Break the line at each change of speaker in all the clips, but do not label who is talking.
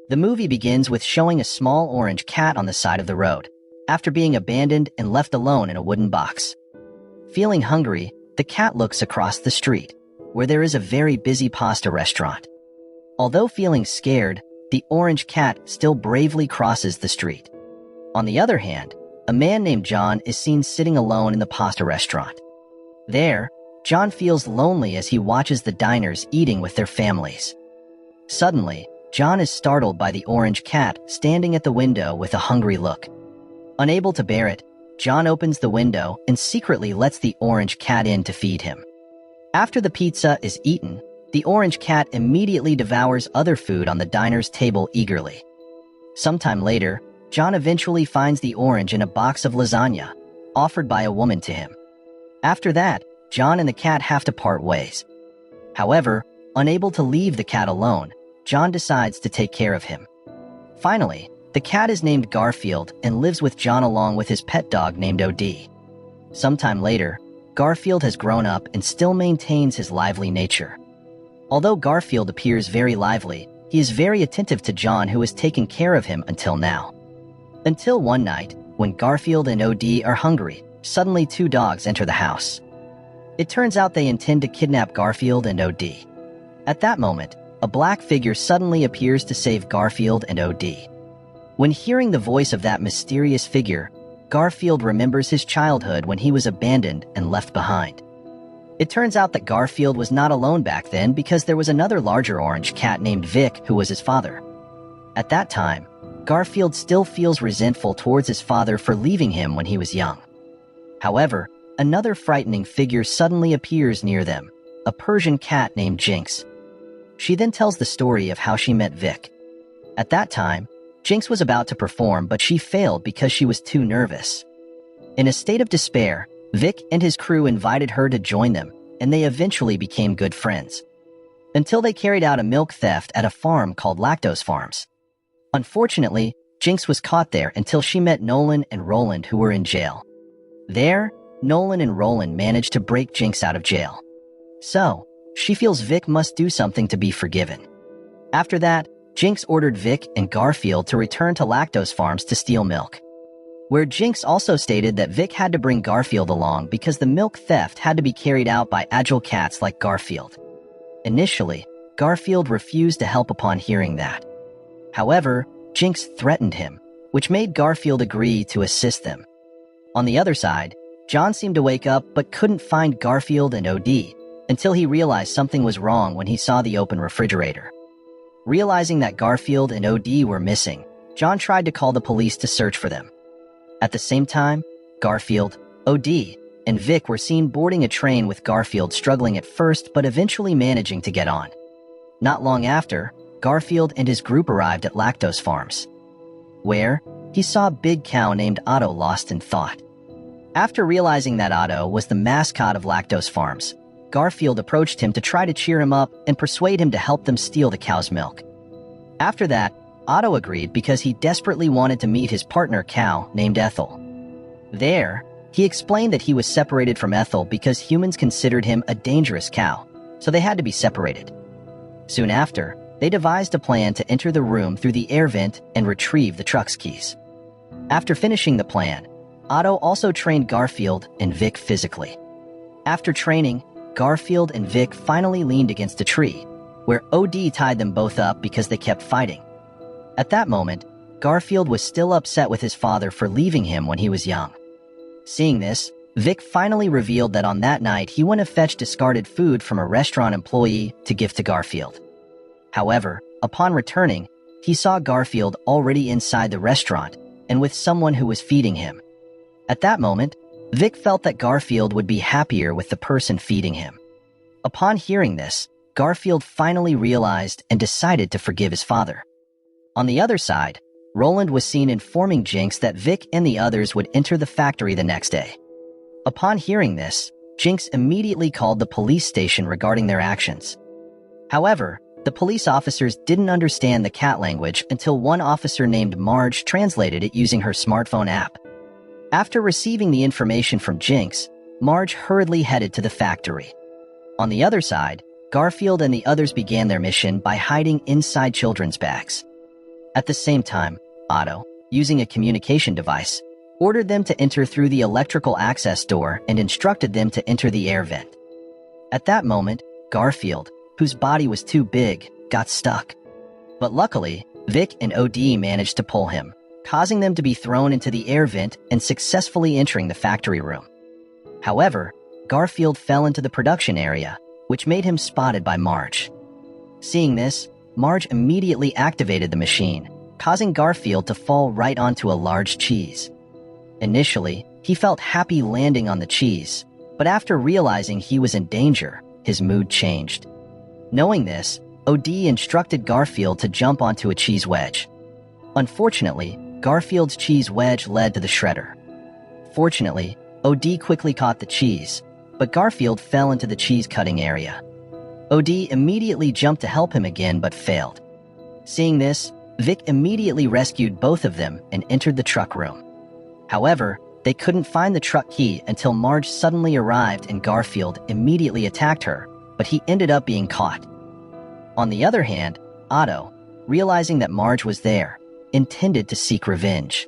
The movie begins with showing a small orange cat on the side of the road, after being abandoned and left alone in a wooden box. Feeling hungry, the cat looks across the street, where there is a very busy pasta restaurant. Although feeling scared, the orange cat still bravely crosses the street. On the other hand, a man named John is seen sitting alone in the pasta restaurant. There, John feels lonely as he watches the diners eating with their families. Suddenly, John is startled by the orange cat standing at the window with a hungry look. Unable to bear it, John opens the window and secretly lets the orange cat in to feed him. After the pizza is eaten, the orange cat immediately devours other food on the diner's table eagerly. Sometime later, John eventually finds the orange in a box of lasagna, offered by a woman to him. After that, John and the cat have to part ways. However, unable to leave the cat alone, John decides to take care of him. Finally, the cat is named Garfield and lives with John along with his pet dog named Odie. Sometime later, Garfield has grown up and still maintains his lively nature. Although Garfield appears very lively, he is very attentive to John, who has taken care of him until now. Until one night, when Garfield and Odie are hungry, suddenly two dogs enter the house. It turns out they intend to kidnap Garfield and Odie. At that moment, a black figure suddenly appears to save Garfield and Odie. When hearing the voice of that mysterious figure, Garfield remembers his childhood when he was abandoned and left behind. It turns out that Garfield was not alone back then because there was another larger orange cat named Vic who was his father. At that time, Garfield still feels resentful towards his father for leaving him when he was young. However, another frightening figure suddenly appears near them, a Persian cat named Jinx. She then tells the story of how she met Vic. At that time, Jinx was about to perform, but she failed because she was too nervous. In a state of despair, Vic and his crew invited her to join them, and they eventually became good friends. Until they carried out a milk theft at a farm called Lactose Farms. Unfortunately, Jinx was caught there until she met Nolan and Roland, who were in jail. There, Nolan and Roland managed to break Jinx out of jail. So, she feels Vic must do something to be forgiven. After that, Jinx ordered Vic and Garfield to return to Lactose Farms to steal milk, where Jinx also stated that Vic had to bring Garfield along because the milk theft had to be carried out by agile cats like Garfield. Initially, Garfield refused to help upon hearing that. However, Jinx threatened him, which made Garfield agree to assist them. On the other side, John seemed to wake up but couldn't find Garfield and Odie until he realized something was wrong when he saw the open refrigerator. Realizing that Garfield and Odie were missing, John tried to call the police to search for them. At the same time, Garfield, Odie, and Vic were seen boarding a train, with Garfield struggling at first but eventually managing to get on. Not long after, Garfield and his group arrived at Lactose Farms, where he saw a big cow named Otto lost in thought. After realizing that Otto was the mascot of Lactose Farms, Garfield approached him to try to cheer him up and persuade him to help them steal the cow's milk. After that, Otto agreed because he desperately wanted to meet his partner cow named Ethel. There, he explained that he was separated from Ethel because humans considered him a dangerous cow, so they had to be separated. Soon after, they devised a plan to enter the room through the air vent and retrieve the truck's keys. After finishing the plan, Otto also trained Garfield and Vic physically. After training, Garfield and Vic finally leaned against a tree, where Odie tied them both up because they kept fighting. At that moment, Garfield was still upset with his father for leaving him when he was young. Seeing this, Vic finally revealed that on that night he went to fetch discarded food from a restaurant employee to give to Garfield. However, upon returning, he saw Garfield already inside the restaurant and with someone who was feeding him. At that moment, Vic felt that Garfield would be happier with the person feeding him. Upon hearing this, Garfield finally realized and decided to forgive his father. On the other side, Roland was seen informing Jinx that Vic and the others would enter the factory the next day. Upon hearing this, Jinx immediately called the police station regarding their actions. However, the police officers didn't understand the cat language until one officer named Marge translated it using her smartphone app. After receiving the information from Jinx, Marge hurriedly headed to the factory. On the other side, Garfield and the others began their mission by hiding inside children's bags. At the same time, Otto, using a communication device, ordered them to enter through the electrical access door and instructed them to enter the air vent. At that moment, Garfield, whose body was too big, got stuck. But luckily, Vic and Odie managed to pull him, causing them to be thrown into the air vent and successfully entering the factory room. However, Garfield fell into the production area, which made him spotted by Marge. Seeing this, Marge immediately activated the machine, causing Garfield to fall right onto a large cheese. Initially, he felt happy landing on the cheese, but after realizing he was in danger, his mood changed. Knowing this, Odie instructed Garfield to jump onto a cheese wedge. Unfortunately, Garfield's cheese wedge led to the shredder. Fortunately, Odie quickly caught the cheese, but Garfield fell into the cheese cutting area. Odie immediately jumped to help him again but failed. Seeing this, Vic immediately rescued both of them and entered the truck room. However, they couldn't find the truck key until Marge suddenly arrived and Garfield immediately attacked her, but he ended up being caught. On the other hand, Otto, realizing that Marge was there, intended to seek revenge,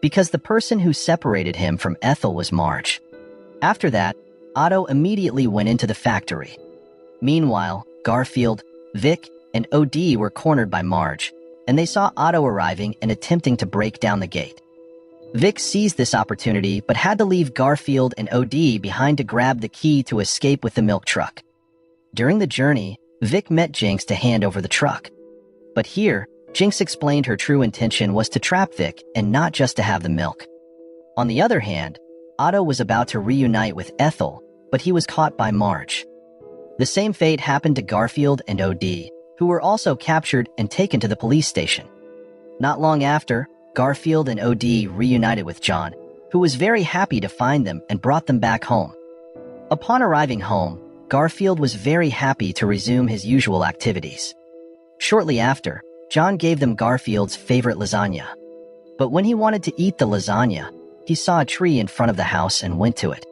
because the person who separated him from Ethel was Marge. After that, Otto immediately went into the factory. Meanwhile, Garfield, Vic, and Odie were cornered by Marge, and they saw Otto arriving and attempting to break down the gate. Vic seized this opportunity but had to leave Garfield and Odie behind to grab the key to escape with the milk truck. During the journey, Vic met Jinx to hand over the truck. But here, Jinx explained her true intention was to trap Vic and not just to have the milk. On the other hand, Otto was about to reunite with Ethel, but he was caught by Marge. The same fate happened to Garfield and Odie, who were also captured and taken to the police station. Not long after, Garfield and Odie reunited with John, who was very happy to find them and brought them back home. Upon arriving home, Garfield was very happy to resume his usual activities. Shortly after, John gave them Garfield's favorite lasagna. But when he wanted to eat the lasagna, he saw a tree in front of the house and went to it.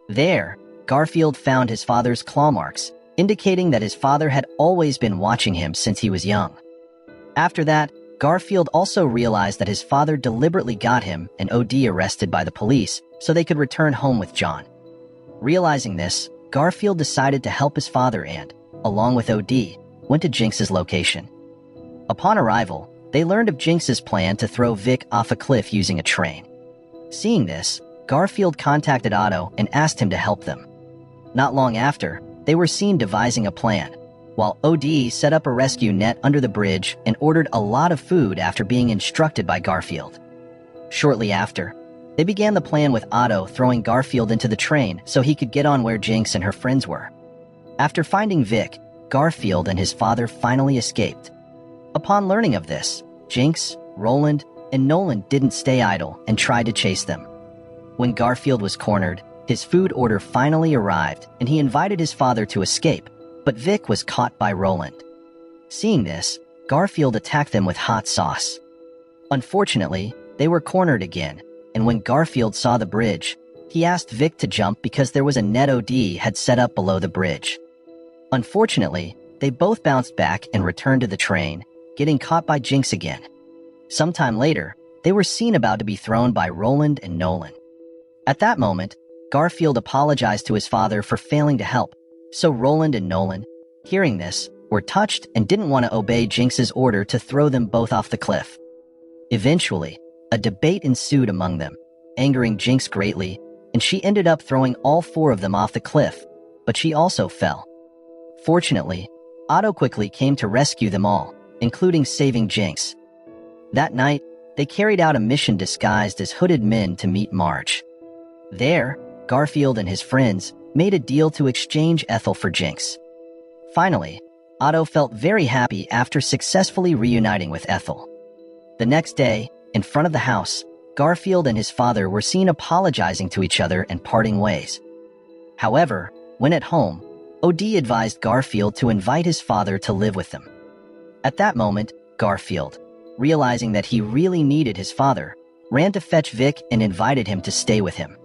There, Garfield found his father's claw marks, indicating that his father had always been watching him since he was young. After that, Garfield also realized that his father deliberately got him and Odie arrested by the police so they could return home with John. Realizing this, Garfield decided to help his father and, along with Odie, went to Jinx's location. Upon arrival, they learned of Jinx's plan to throw Vic off a cliff using a train. Seeing this, Garfield contacted Otto and asked him to help them. Not long after, they were seen devising a plan, while Odie set up a rescue net under the bridge and ordered a lot of food after being instructed by Garfield. Shortly after, they began the plan with Otto throwing Garfield into the train so he could get on where Jinx and her friends were. After finding Vic, Garfield and his father finally escaped. Upon learning of this, Jinx, Roland, and Nolan didn't stay idle and tried to chase them. When Garfield was cornered, his food order finally arrived and he invited his father to escape, but Vic was caught by Roland. Seeing this, Garfield attacked them with hot sauce. Unfortunately, they were cornered again, and when Garfield saw the bridge, he asked Vic to jump because there was a net Odie had set up below the bridge. Unfortunately, they both bounced back and returned to the train, getting caught by Jinx again. Sometime later, they were seen about to be thrown by Roland and Nolan. At that moment, Garfield apologized to his father for failing to help, so Roland and Nolan, hearing this, were touched and didn't want to obey Jinx's order to throw them both off the cliff. Eventually, a debate ensued among them, angering Jinx greatly, and she ended up throwing all four of them off the cliff, but she also fell. Fortunately, Otto quickly came to rescue them all, including saving Jinx. That night, they carried out a mission disguised as hooded men to meet Marge. There, Garfield and his friends made a deal to exchange Ethel for Jinx. Finally, Otto felt very happy after successfully reuniting with Ethel. The next day, in front of the house, Garfield and his father were seen apologizing to each other and parting ways. However, when at home, Odie advised Garfield to invite his father to live with them. At that moment, Garfield, realizing that he really needed his father, ran to fetch Vic and invited him to stay with him.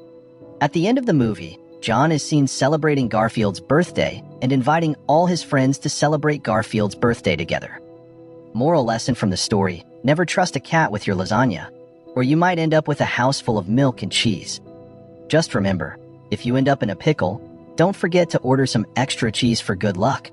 At the end of the movie, John is seen celebrating Garfield's birthday and inviting all his friends to celebrate Garfield's birthday together. Moral lesson from the story: Never trust a cat with your lasagna, or you might end up with a house full of milk and cheese. Just remember, if you end up in a pickle, don't forget to order some extra cheese for good luck.